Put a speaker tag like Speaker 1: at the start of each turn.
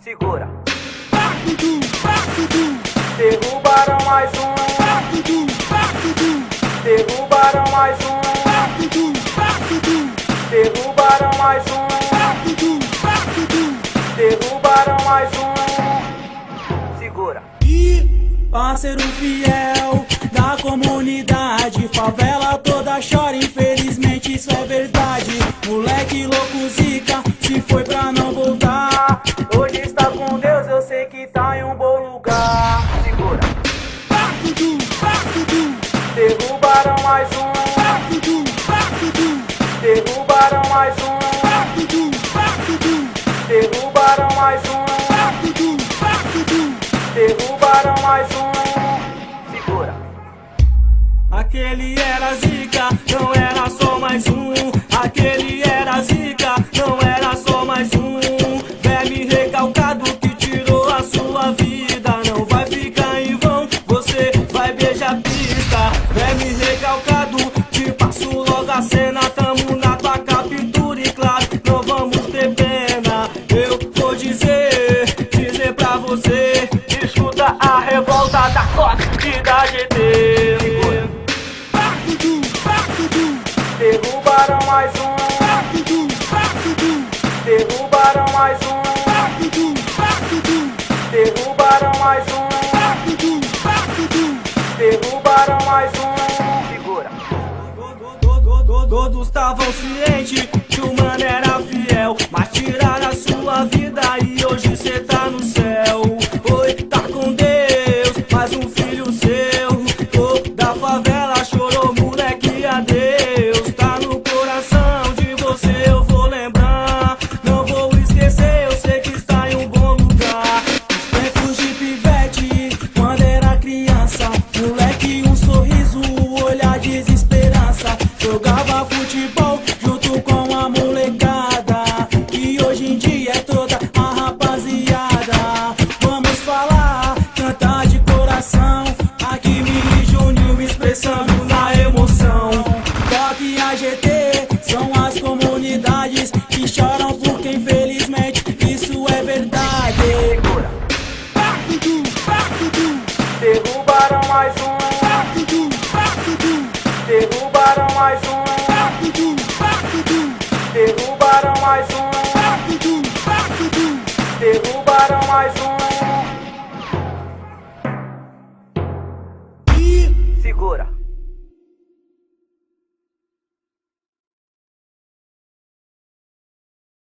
Speaker 1: Segura. Derrubaram mais um. Derrubaram mais um. Derrubaram mais um. Derrubaram mais um. Segura.
Speaker 2: Parceiro fiel da comunidade, favela toda chora, infelizmente isso é verdade. Moleque louco zica, se foi pra não voltar.
Speaker 1: Hoje está com Deus, eu sei que tá em um bom lugar. Segura. Derrubaram mais um. Derrubaram mais um. Derrubaram mais um. Derrubaram mais um. Segura.
Speaker 2: Aquele era zica, não era só mais um. Aquele era zica, não era só mais um. Verme recalcado que tirou a sua vida. Não vai ficar em vão, você vai beijar a pista. Verme recalcado, te passo logo a cena. Tamo na tua captura e claro, não vamos ter pena. Eu vou dizer pra você, escuta a revolta da COP e da GT.
Speaker 1: Derrubaram mais um. Derrubaram mais um. Derrubaram mais um. Derrubaram mais um. Segura.
Speaker 2: Todos estavam cientes que o mano era fiel, mas tiraram a sua vida e hoje cê tá no céu. Oi, tá com Deus, mais um filho seu. Toda favela chorou, moleque, adeus. Tá no coração de você, eu vou lembrar. Não vou esquecer, eu sei que está em um bom lugar. Os tempos de pivete, quando era criança. Moleque, um sorriso, olhar desesperança. Jogava futebol junto com a molecada, que hoje em dia é toda a rapaziada. Vamos falar, cantar de coração. Aqui me Juninho expressando na emoção. COP e a GT são as comunidades que choram porque infelizmente isso é verdade.
Speaker 1: Derrubaram mais um. Derrubaram mais um. Derrubaram mais um. Derrubaram mais um.